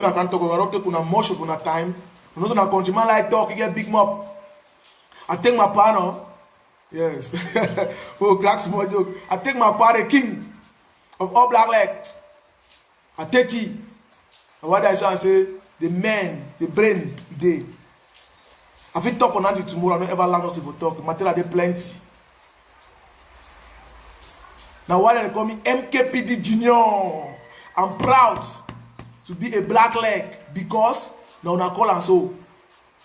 I can talk about take una much of una time. You know, so na countryman like talk, you get big mop. I take my partner. Yes. Oh, crack small joke. I take my partner, king of all black legs. I take it. And what I say, the men, the brain, they. I fit talk on until tomorrow, I don't ever learn nothing to talk. The material they plenty. Now why they call me MKPD Junior? I'm proud to be a black leg because now I call and so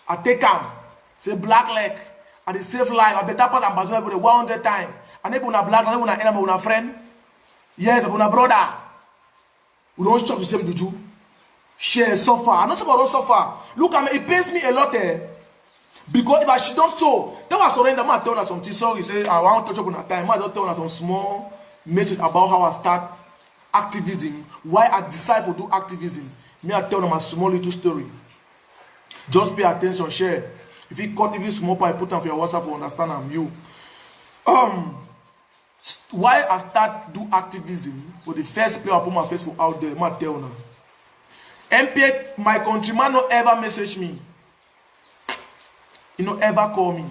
I take am say black leg I dey save life. I better pass ambassador for the 100 times. I never una black, I never una enemy, una friend. Yes, una brother. We don't chop the same juju. Share suffer. I not about don't suffer. Look at me, it pains me a lot because if I should don't so, then I surrender. I tell her something. Sorry, say I want to talk on time. I just tell her some small message about how I start activism, why I decide to do activism. Me, I tell them a small little story. Just pay attention, share. If you cut even small part, put on for your WhatsApp for understand I'm you. Why I start do activism for the first place I put my face for out there, I tell them. MPA, my countryman no ever message me. He no ever call me.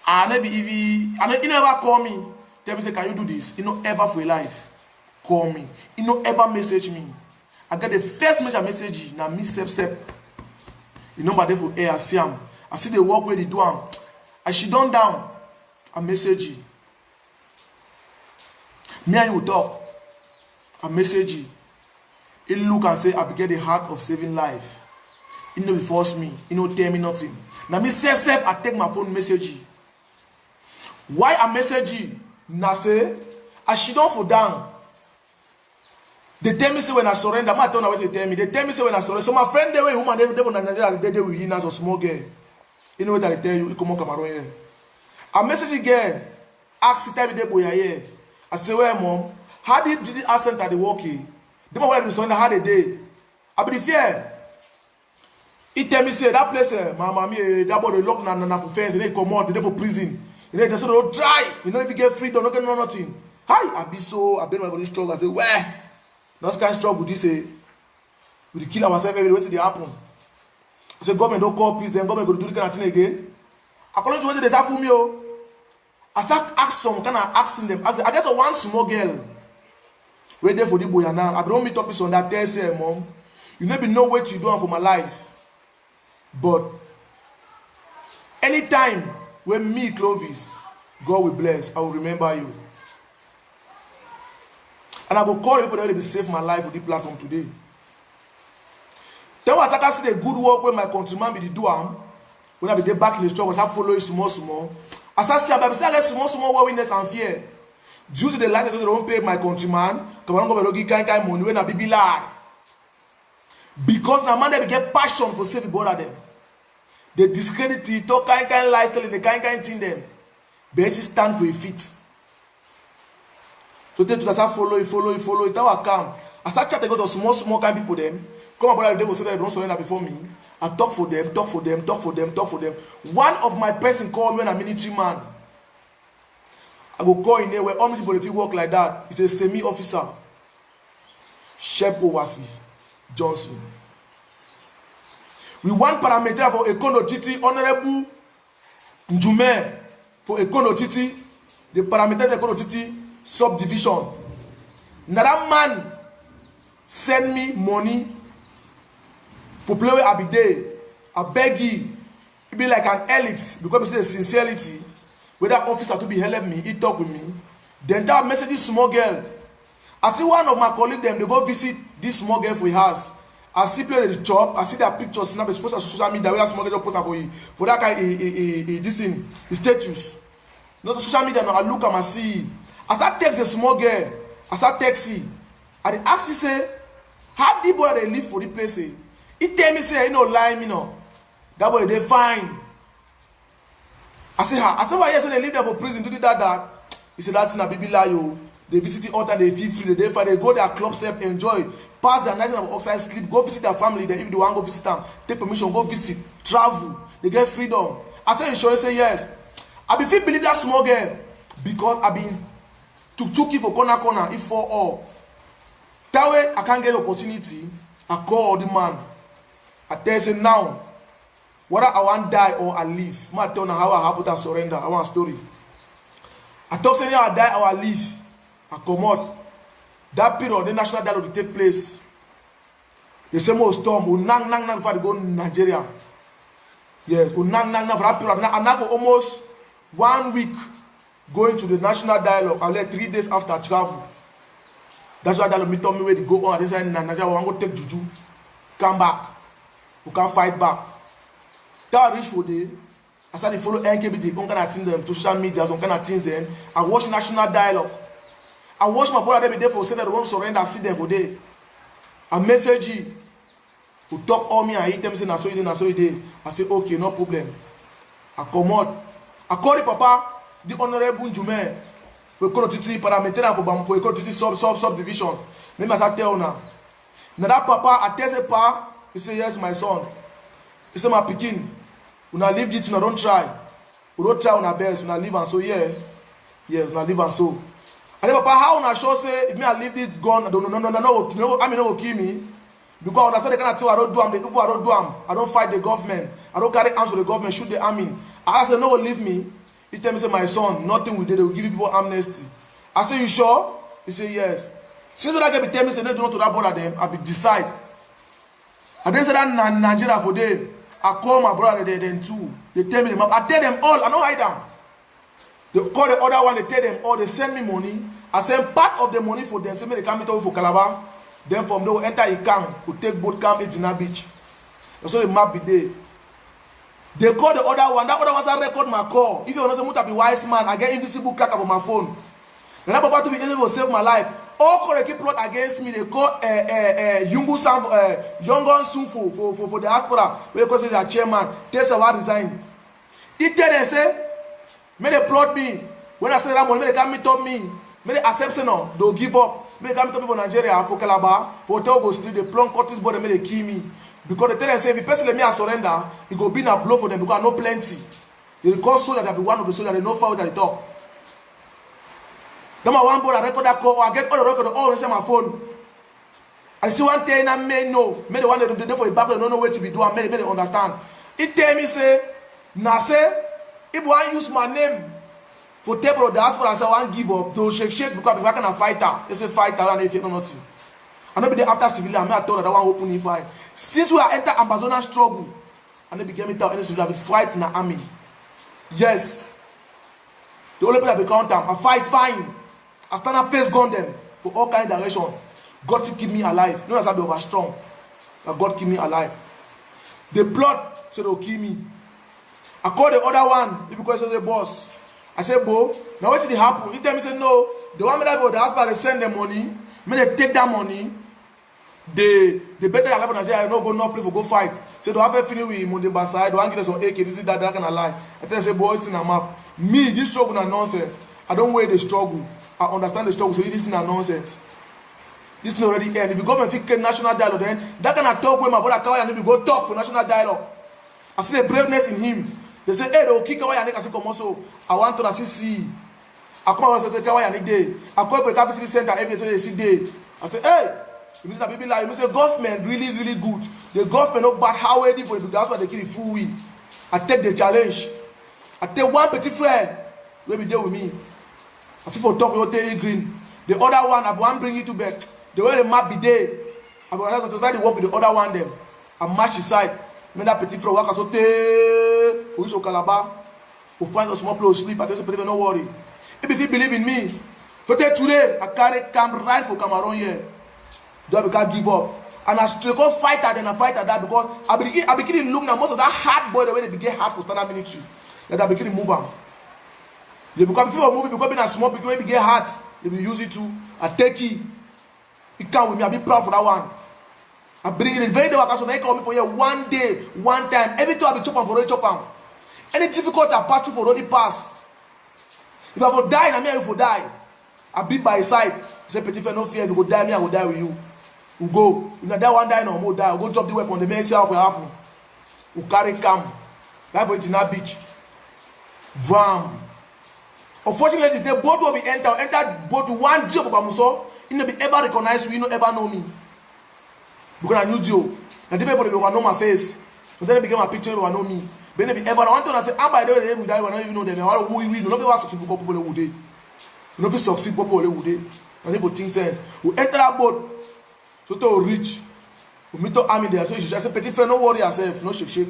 He never call me. Tell me say, can you do this? He no ever for life call me. He no ever message me. I get the first message now me sep. You know, but for air I see him. I see the work where they do him. And she done down. I message you. Me and you talk. I message you. He look and say, I get the heart of saving life. He no force me. He no tell me nothing. Now me self, I take my phone message you. Why I message you? Now say, I she don't for down. They tell me say when I surrender, I don't know what they tell me. They tell me say when I surrender. So my friend they way woman they from Nigeria they with him as a small girl. You know what I tell you? You come on Cameroon here. I message girl, ask the time they boy here. I say, well mom, how did the accent at the walkie? The moment I surrender, how they day? I be the fear. He tell me say that place, my mommy, that boy they lock na for fence, they come out, they for prison. You know they so they try. You know if you get free, don't get nothing. Hi, I been my body struggle. I say where? Not kind of struggle this we kill ourselves every way they happen. I say government don't call peace, then government go do the kind of thing again. According to what they say for me, I start ask some kind of asking them. I get one small girl. Wait there for the boy now. I don't meet up on that tell say, mom, you never know what you doing for my life. But anytime when me Clovis, God will bless, I will remember you. And I will call people that will save my life with the platform today. Then once I can see the good work when my countryman be the do when I be there back in the struggle, I follow it small. As I see, I get small worriness and fear. Due to the line that they don't pay my countryman, come on, go get kind money when I be lie. Because now man they get passion for save the border them. They discredit it, talk kind lifestyle, they kind thing them. But it stand for a feet. So they to start follow it. How I come. I start chatting to small kind people them. Come about they will say they don't surrender before me. I talk for them. One of my person called me when I'm a military man. I go call in there where all people if you work like that. It's a semi-officer. Shep Owasi Johnson. We want parameter for Ekono Titi, Honorable Njume for Ekono Titi. The parameters Ekono Titi subdivision. Now that man send me money for play with Abide. I beg you. It be like an helix because it's sincerity. Where that officer to be helping me, he talk with me. Then that message this small girl. I see one of my colleagues them, they go visit this small girl for his house. I see play the job, I see their pictures, snap it's on social media where that small girl put up for that guy this thing, his status. Not the social media, no, I look at my see. As I text a small girl, as I text him, I ask him say, how the boy they live for the place? He tell me say, you know, lie me no. That boy they fine. I say, why yes when they live there for prison, do that. He said that's in a baby lie yo. They visit the altar, they feel free, they go their club self, enjoy, pass their night of oxide sleep, go visit their family, then if they want to go visit them, take permission, go visit, travel, they get freedom. I tell you, sure, say yes. I be feel believe that small girl because I been took for corner, if for all. That way I can't get opportunity I call the man. I tell him now, whether I want die or I live. I tell him how I happen to surrender. I want a story. I talk saying I die or I live. I come out. That period, the national dialogue will take place. The same old storm will nang before they go to Nigeria. Yes, will nang for that period. And now for almost 1 week going to the national dialogue. I left 3 days after I travel. That's why dialogue me told me where they go on. They say Nigeria, we want to go take juju. Come back. We can fight back. That reach for day. I started to follow NKBT, some kind of things, them, social media, some kind of things. Then I watch national dialogue. I watch my brother every day for saying that they won't surrender. I see them for day. I message you. Who talk all me and hit them say na so you dey. I say okay, no problem. I come out. I call the papa, the honorable Jume, for Ekorotiti parliamentarian for Ekorotiti subdivision. Maybe I tell now. Now that papa, I tell the pa, he say yes, my son. He say my pikin. Una leave it, una don't try. We don't try una best, una leave and so yeah. Yes, una leave and so. I say, Papa, how una sure say if me I leave this gun, no, I mean no kill me. Because I understand the kind of thing I don't do, the people I don't do, I don't fight the government, I don't carry arms for the government, shoot the army. I say, no, leave me. He tell me, say, my son, nothing we did, they will give you people amnesty. I say, you sure? He say, yes. Since when I get tell me, say, no, do not to that bother them, I be decide. I didn't say that in Nigeria for them. I call my brother then too. They tell me them up. I tell them all. I don't hide them. They call the other one. They tell them all. They send me money. I send part of the money for them. So me they come to for Calabar. Then from there we enter a camp. We take boat camp in Tina Beach. So the map be there. They call the other one. That other one I record my call. If you want to say, be wise man, I get invisible cracker for my phone. Then I'm about to be able to save my life. All call the plot against me. They call Yungu Sam, Yongon Sufu for the diaspora. Because they are chairman. Tessa will resign. He tell them say, may they plot me. When I say that money, may they come meet up me. May they accept say no. They'll give up. May they come meet up me for Nigeria, for Calabar, for Togo Street. They plumb Curtis body. May they kill me. Because they tell them say, if the person let me surrender, it will be a blow for them because I know plenty. They call soldier that be one of the soldiers. They know far that they talk. Then my one boy I record that call, or I get all the record all inside my phone. I see one thing I may know. May the one that do for a back, they don't know where to be doing, may they understand. It tell me say, now say, if one use my name for table of the diaspora, I say I want give up, they'll shake because if I can fight her, they say fight her and if you know nothing. I know be there after civilian, I told that I want open fight. Since we are enter Amazonian struggle, and they began me tell any civilian fight in the army. Yes. The only place I become them, I fight fine. I stand up face gun them for all kind of direction. God to keep me alive. You know I be over strong. But God keep me alive. The plot said they'll kill me. I call the other one because he says, boss. I said, Bo, now what did it happen? He tell me, say, no, the one that go the hospital, they send them money. May they take that money. They better alive in Nigeria, no go no play for go fight. Say, do I have a feeling with Monday Basai? Do I get some AK? This is that kind of lie. I tell you, say, boy, it's in a map. Me, this struggle is nonsense. I don't weigh the struggle. I understand the struggle, so this is not nonsense. This is already end. If you government fit create national dialogue, then that kind of talk where my brother Kawai and we go talk for national dialogue. I see the braveness in him. They say, hey, they will kick Kawai and I say, come also. I want to see. I come out and say, Kawai and day. I call the capital center every day, they see day. I say, hey, you see that people like, you say, government really, really good. The government not bad, how ready for it, that's why they kill it full way. I take the challenge. I take one petit frère, will be there with me. I feel for talk with Ote Green. The other one, I want to bring you to bed. The way the map be there, I want to try to work with the other one them. I match his side. Make that petit frère work as Ote. We show Calabar. We find a small place sleep. I tell you, no worry. If you believe in me, today I carry camp right for Cameroon here. Don't can't give up. And I straight go fighter then I fight at that because I begin to look now most of that hard boy the way they begin hard for standard military. That I begin to move on. They become people moving because being a small people they get hard. They will use it to I take it. It come with me. I be proud for that one. I bring it very day. I can make me for here one day, one time. Every time I be chop on for road chop on. Any difficult I pass through for road pass. If I for die, I mean I for die. I be by his side. Say petit frère, no fear. If you go die, me I will die with you. We go. If not die one die, no more die. We go drop the weapon. The men see how it will happen. We carry camp. Life for it in that beach. Vam. Unfortunately, the boat will be enter boat one job of Bamuso. You know be ever recognize you, you know ever know me. Because I knew Joe. And different people will know my face. But then they became my picture, they will know me. But then ever I want to say, I'm by the way, they will not even know them. Who we know, nobody wants to people who they. Nobody succeed people who they. And if you think sense, we enter that boat, so to reach, we meet up army there. So you should just say, petit frère, no worry yourself, no shake.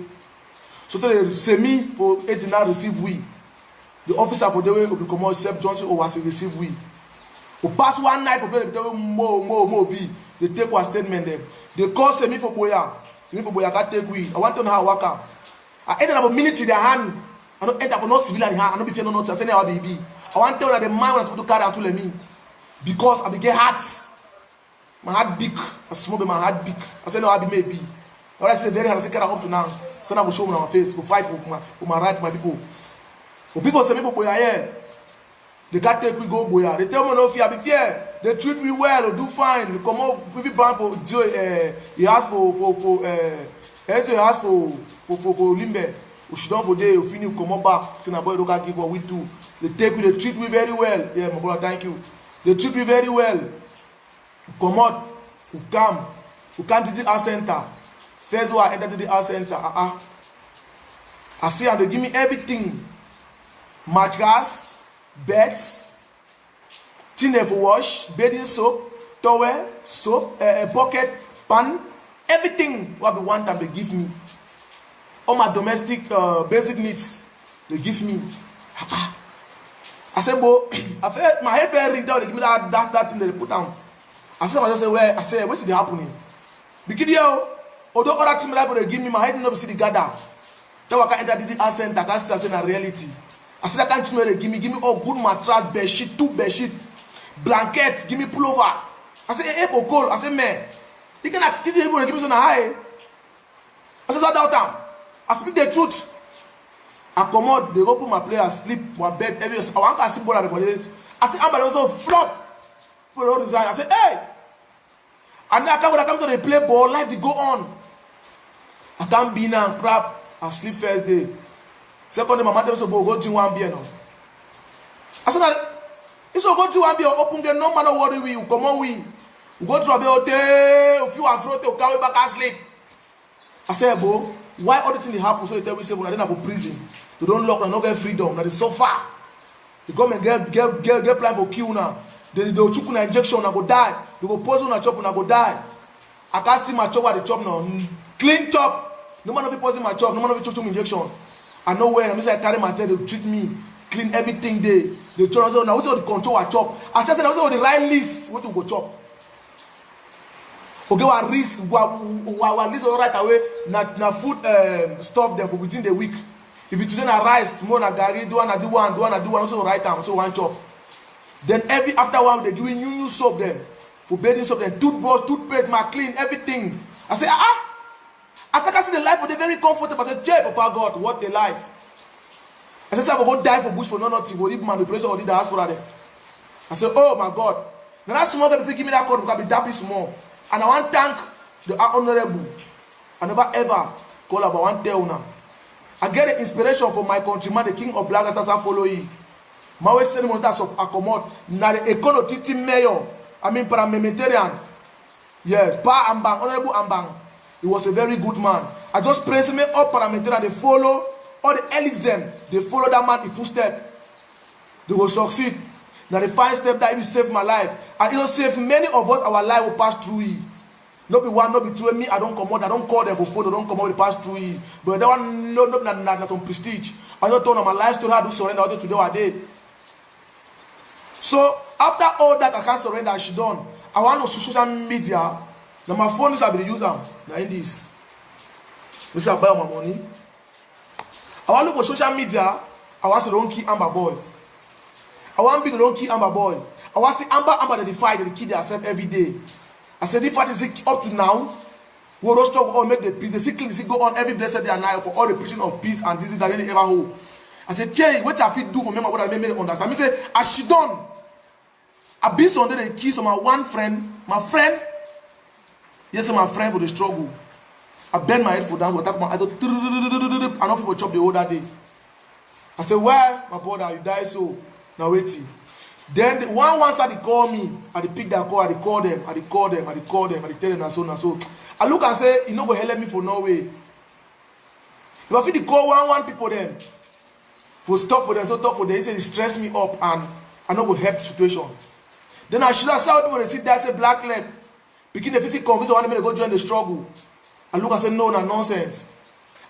So they say me for 89 receive we. The officer for the way will come out, Seth Johnson, or was receive we. We pass one night for them, more be. They take one statement there. They call Semi for Boya. Semi for Boya can't take we. I want to know how I work out. I enter up a minute in their hand. I don't enter for no civilian in hand. I don't be fear no notice. I say now baby. I want to tell that the man was to carry out to me. Because I begin heart. My heart big. I small my heart big. I say no, I be maybe. Or I say very hard. I say carry up to now. So now I will show me on my face. Go fight for my right, for my people. For people say me for Boya here. They can't take we go Boya. They tell me no fear, be fear. They treat me well, do fine. They come up with band for he asked for Limbe. We should done for day, we finish, come up back. Say na boy don't give what we do. They take we, they treat me very well. Yeah, my brother, thank you. They treat me very well. We come out, we come to the art center. First one I enter to the art center. I see and they give me everything. Mattress, beds, tin for wash, bathing soap, towel, soap, bucket, pan, everything what be one time they give me. All my domestic basic needs they give me. I said, "Bo, I felt my head very ring down. They give me that thing they put down." I said, "I just say where? I said, what's it happening?" Because although other team library they give me, my head no be see the gather. Then I can enter the art center. I can see a reality. I said, I can't they give me all good mattress, bed sheet, 2 bed sheet, blankets, give me pullover. I said, hey, for cold. I said, man, you can give me some high. I said, that time. I speak the truth. I come out, they open my place, I sleep, my bed, everything. I want to see what everybody is. I said, I'm also flop. For the resign. I said, hey. And then when I come to the play ball, life to go on. I can't be now, crap. I sleep first day. Second day, my mother said, go to one beer now. I said, it's all go to one beer, open the no matter what we come on, we go to a hotel, if you are afraid to carry back and sleep. I said, bro, why all the things happen? So they tell me, say, when I didn't have a prison, they don't lock and not get freedom. Now they suffer. They come and get plan for kill now. They will choke an injection, I go die. They go poison a chop and I go die. I can't see my chop at the chop now. Clean chop. No man of it poison my chop, no man of it choke injection. I know where I carry my tail, they treat me, clean everything there. They try to now what's all the control I chop. I said now what's all the right list, what to go chop. Okay, our risk, our list right away, na food stuff them for within the week. If you today na rice, tomorrow na gari, do one, also right time, so one chop. Then every after one they giving new soap them for bathing soap, then toothbrush, toothpaste, my clean everything. I say I can see the life of the very comfortable. I said, Jay, Papa God, what the life. I said, I will go die for bush for nothing. For leave manipulation or the diaspora there. I said, oh my God. Now that small people give me that code because I be that small. And I want to thank the honorable. I never ever call about one tell now. I get the inspiration from my countryman, the king of black that I follow him. My way sending on that of accommod. Now the economic mayor. I mean parliamentarian. Yes, Pa Ambang, Honorable Ambang. He was a very good man. I just praise him all parliamentarians. They follow all the elites them. They follow that man in footstep. They will succeed. Now the 5 step that will save my life. And it will save many of us. Our life will pass through it. Not be one, not be two. Me, I don't come out. I don't call them for phone. I don't come out. They pass through it. But that one, not some prestige. I just told them my life story. I do surrender today or day. So after all that, I can't surrender. I should done. I want to social media. Now my phone is able to use them. Now in this, we say I buy my money. I want to look for social media. I want to don't kill Amber Boy. I want to be the don't kill Amber Boy. I want to see Amber the fight, they kill themselves every day. I said the fight is up to now. We will struggle or make the peace. The clean go on every blessed day and night for all the preaching of peace and this is that they ever hold. I said, Che, what I fit do for me, what I made me understand. I say, as she done, I been under the keys of my one friend, my friend. Yes, my friend for the struggle. I bend my head for that. I don't feel for chop the whole that day. I said, why, my brother, you die so? Now waiting. Then the one started to call me. I pick that call. I call them. I tell them and so and so. I look and say, you no go help me for no way. If I feel the call one people them, for stop for them, to talk for them, they say they stress me up and I no go help the situation. Then I should have said people they sit there say black leg. Begin the physical convince one minute go join the struggle. I look and say no, na nonsense.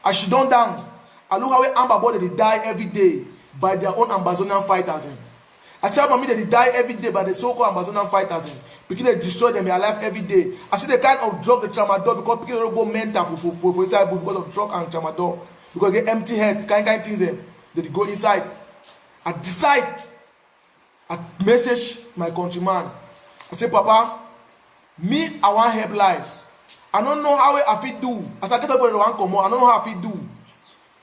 I should down. I look how Amber body they die every day by their own Amazonian fighters. I say about me they die every day by the so-called Amazonian fighters. Begin they destroy them in life every day. I see the kind of drug the tramadol because people don't go mental for inside because of drug and tramadol. Because they get empty head, kind things they go inside. I decide. I message my countryman. I say, Papa, me, I want help lives. I don't know how I fit do. As I get up with the one come on, I don't know how I fit do.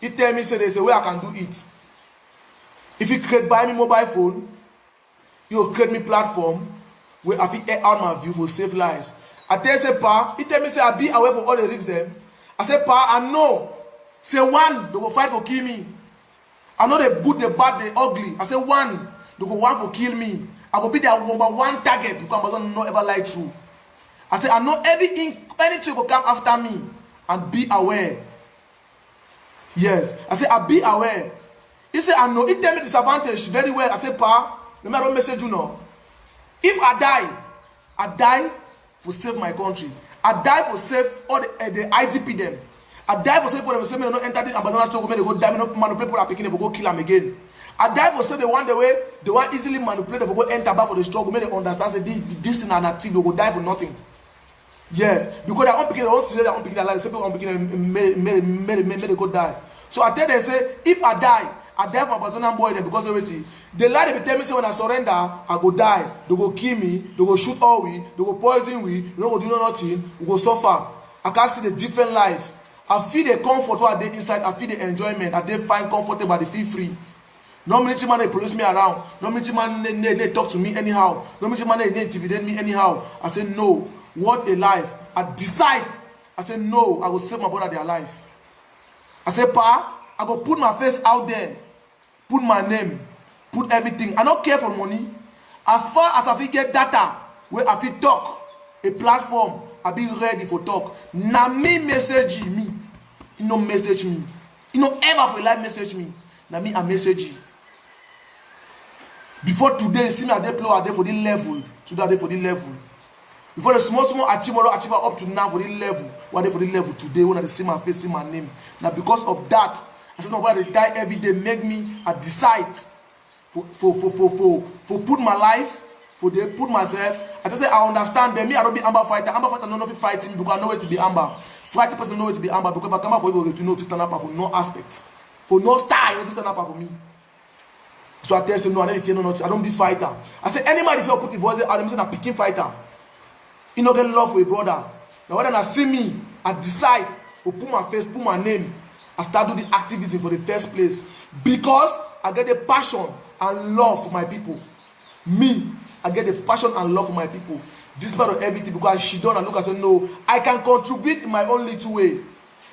He tell me, say, there's a way I can do it. If you create buy me mobile phone, you create me platform where I fit air out my view for save lives. I tell say, Pa, he tell me, say, I be away for all the risks them. I say, Pa, I know. Say, one, they will fight for kill me. I know they good, they bad, they ugly. I say, one. They go want to kill me. I will be their number one target because I don't ever lie true. I say I know anything will come after me and be aware. Yes, I say I be aware. He say I know. He tell me disadvantage very well. I say Pa, let me don't message you now. If I die for save my country. I die for save all the IDP them. I die for save people that say me no enter the Amazon struggle. Me they go die. Me no manipulate people are picking them go kill them again. I die for say they want the way they want easily manipulate them go enter back for the struggle. Make they understand say this thing are active. They go die for nothing. Yes, because they are not picking their own serious, they are not picking their life. Some people are picking them, may they go die. So I tell them say if I die for Amazonian boy them because already they lie they tell me say when I surrender I go die. They go kill me. They go shoot all we. They go poison we. We no go do nothing. We go suffer. I can't see the different life. I feel the comfort while they inside. I feel the enjoyment. I they find comfortable. I they feel free. No military man they police me around. No military man they talk to me anyhow. No military man they intimidate me anyhow. I say no. What a life. I decide. I say no. I will save my brother their life. I say Pa, I go put my face out there. Put my name. Put everything. I don't care for money. As far as I fit get data where I fit talk a platform, I be ready for talk. Now me message me. You know message me. You know ever for life message me. Now me I message you. Before today, see me at the play there for the level. Today there for the level. Before the small achievement up to now for the level. What they for the level today when I see my face, see my name. Now because of that, I say my brother they die every day. Make me I decide for put my life, for they put myself. I just say I understand them. Me I don't be Amber fighter. Amber fighter don't know if fighting because I know where to be Amber. Fighting person know where to be Amber because if I come out for you to know to stand up for no aspect, for no style, you know to stand up for me. So I tell you no, I don't fear no nothing. I don't be fighter. I say anybody if you put the voice out, I'm saying a picking fighter. You know get love for a brother. Now when I see me, I decide to put my face, put my name. I start doing the activism for the first place because I get the passion and love for my people. Me, I get the passion and love for my people. Despite of everything, because she done and look and say no, I can contribute in my own little way.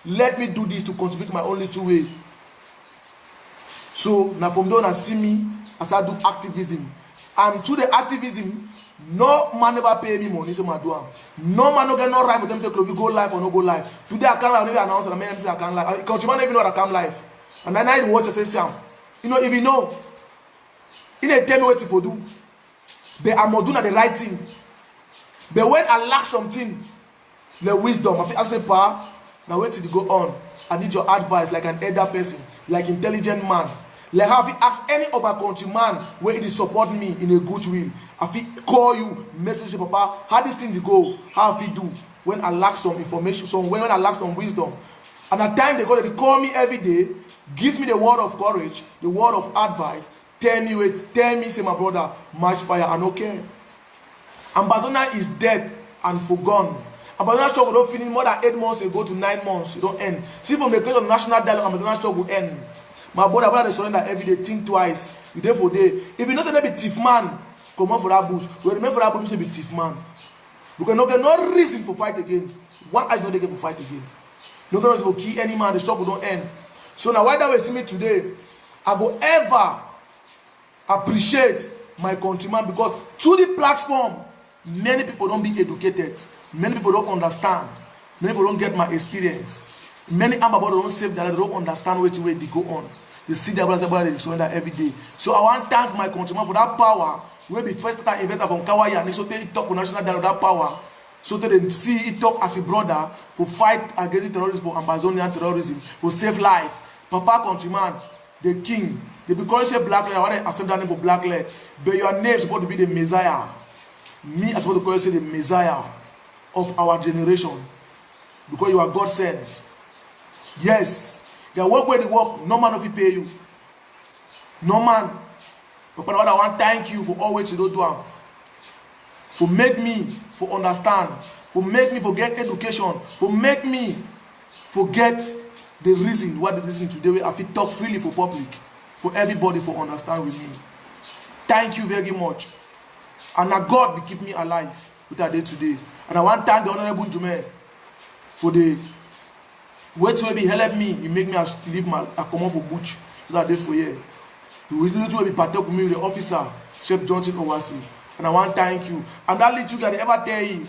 Let me do this to contribute in my own little way. So now from there on, see me as I do activism, and through the activism, no man never pay me money. So I do. No man no get no right for them to say, "You go live or no go live." Today I can't live. I never announce that I say I can't live. Countryman even know that I come live, and then I watch and say, "Sam, you know if you know, you need to tell me what to do." But I'm not doing the right thing. But when I lack something, the wisdom, I say, "Pa, now wait till you go on. I need your advice, like an elder person, like intelligent man." Like have you ask any of my countryman where it is support me in a good will. I feel call you, message you, Papa, how these things go, how I do when I lack some information, when I lack some wisdom. And at times they go, they call me every day, give me the word of courage, the word of advice, tell me, say my brother, match fire, and okay. Ambazona is dead and forgone. Ambazona struggle don't finish more than 8 months ago to 9 months, it don't end. See from the case of national dialogue, Ambazona struggle end. My brother surrender every day, think twice. You day for day. If you know say be thief man, come on for that bush. We remember for that bush, say be thief man. Because no get no reason for fight again. One eye is not there for fight again. No get reason for kill any man. The struggle don't end. So now why that way see me today, I go ever appreciate my countryman because through the platform, many people don't be educated. Many people don't understand. Many people don't get my experience. Many Ambabod don't save that, they don't understand which way they go on. They see their brothers and they surrender every day. So I want to thank my countrymen for that power. Where the first time investor from Kawaya and so they talk for national dialogue, that power. So they see it talk as a brother for fight against terrorism, for Ambazonian terrorism, for save life. Papa countryman, the king. They be calling you black leg. I want to accept that name for black leg. But your name is supposed to be the Messiah. Me, I'm supposed to call you the Messiah of our generation. Because you are God sent. Yes. You work where they work. No man will pay you. No man. But I want to thank you for always you don't do them. For make me for understand. For make me forget education. For make me forget the reason why they listen today. I feel talk freely for public. For everybody for understand with me. Thank you very much. And now God will keep me alive with our day today. And I want to thank the Honorable Jume for the way to be help me. You make me leave my come for butch that day for you. You will be partake with me with the officer, Chef Johnson Owasi. And I want to thank you. And that little guy ever tell you,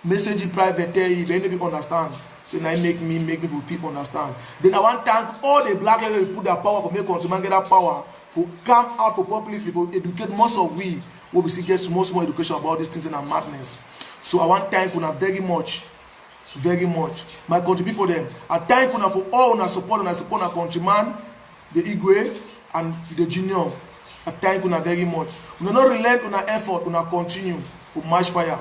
message in private tell you, they never understand. So now make me for people understand. Then I want to thank all the black ladies who put their power for make countrymen get that power for come out for public people, educate most of we will see get more education about these things and madness. So I want to thank you very much. Very much. My country people them. I thank you for all our support and I support our countryman, the Igwe and the Junior. I thank you very much. We will not relent on our effort, we will continue to march fire.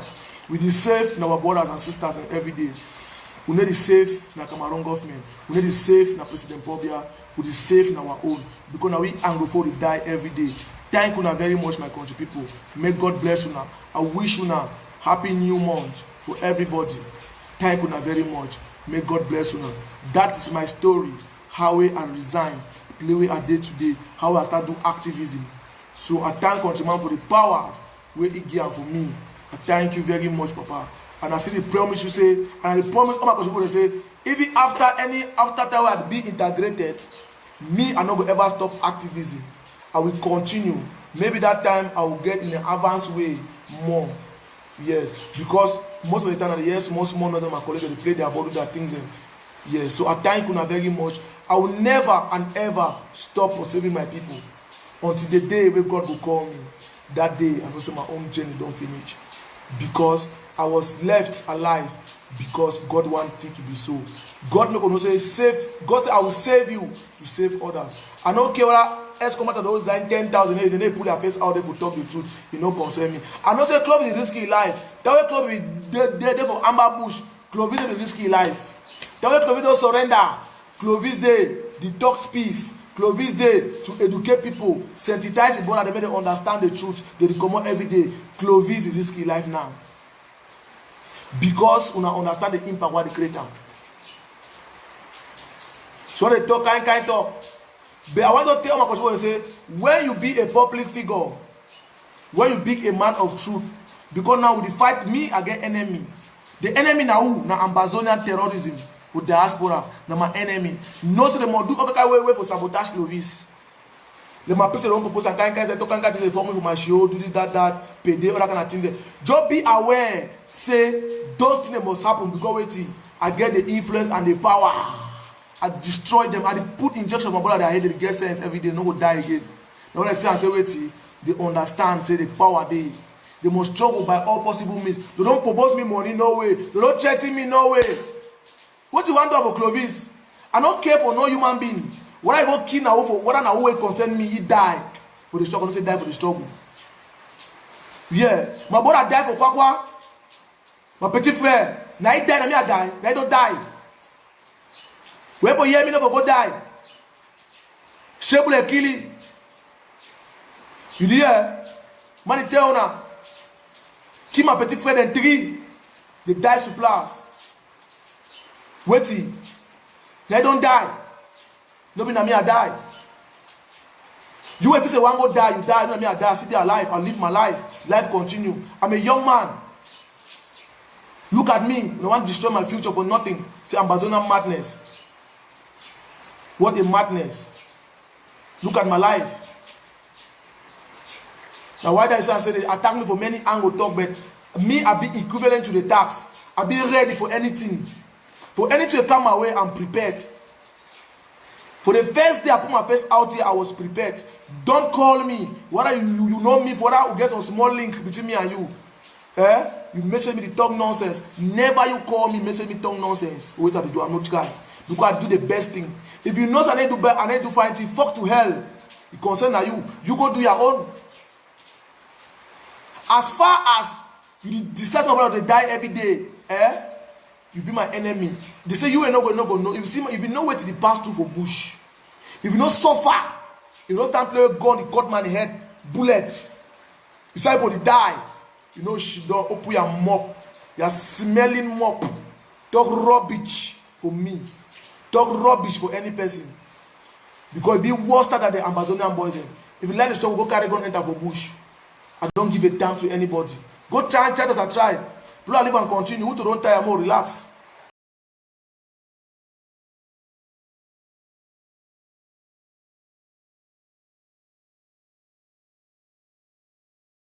We need safe in our brothers and sisters and every day. We need safe in our Cameroon government. We need safe in our President Pobia. We need safe in our own. Because now we Anglophone we die every day. Thank you very much, my country people. May God bless you now. I wish you now happy new month for everybody. Thank you very much. May God bless you now. That is my story. How I resign, the way I did today, how I start do activism. So I thank countryman for the powers where it give for me. I thank you very much, Papa. And I see the promise you say, and I promise all my country people say, even after time I be integrated, me I not go ever stop activism. I will continue. Maybe that time I will get in an advanced way more. Yes, because most of the time, yes, most more of them are colleagues, they play their ball, do their things. Yes, so I thank you very much. I will never and ever stop for saving my people until the day when God will call me. That day, I know say my own journey don't finish. Because I was left alive because God wanted it to be so. God no going to say save. God said I will save you to save others. I don't care whether else come out of those like 10,000, they put their face out there for talk the truth. You know concern me. I know say Clovis is risky life. That way Clovis there for Amber Bush. Clovis is risky life. That way Clovis don't surrender. Clovis day detox peace. Clovis day to educate people, sensitize the body, they make them understand the truth. They come out every day. Clovis is risky life now. Because we understand the impact what the creator. So they talk kind talk. But I want to tell my people and say, when you be a public figure, when you be a man of truth, because now we fight me against enemy. The enemy now who? Now Ambazonian terrorism with diaspora. Now my enemy. No say they must do other kind way for sabotage Clovis. They might picture their own proposal and kind they talk and say for me for my show, do this, that, pay day, all that kind of thing there. Just be aware, say those things must happen because wait, I get the influence and the power. I destroy them. I put injection of my brother their head, they get sense every day, no go die again. Now when I say and say wait, they understand, say the power they must struggle by all possible means. They don't propose me money, no way. They don't threaten me, no way. What you want to do for Clovis? I don't care for no human being. What I go kill now for what I know concern me, he die for the struggle. I don't say die for the struggle. Yeah, my brother died for Kwakwa. My petit frère, now he died, and me I die. Now he don't die. Where for hear me never go die. Shebule Kili. You hear? Man, tell now. Qui my petit frère and three, they die sur place. Wait, they don't die. No be na me I die. You if you say one go die, you die. No me I die. See they alive. I live my life. Life continue. I'm a young man. Look at me. No one destroy my future for nothing. Say Ambazonian madness. What a madness. Look at my life. Now why do I say they attack me for many angles talk, but me I be equivalent to the tax. I be ready for anything. For anything to come my way, I'm prepared. For the first day I put my face out here, I was prepared. Don't call me. Whether you know me, whether I will get a small link between me and you. You message me the talk nonsense. Never you call me, message me talk nonsense. Wait up, I'm not guy. Because I do the best thing. If you know I need to do bad, I need to find it, fuck to hell. It concern you. You go do your own. As far as you decide my brother to die every day, you be my enemy. They say you ain't not gonna know. If you know where to the pass through for bush, if you know suffer, if you don't stand play with gun, the cut man head, bullets, you say people die. You know she don't open your mop. You are smelling mop. Talk rubbish for me. Talk rubbish for any person. Because it be worse than the Amazonian boys. If you like the show, go carry gun enter for bush. I don't give a damn to anybody. Go try as I try. People live and continue. Who to don't tire more, relax.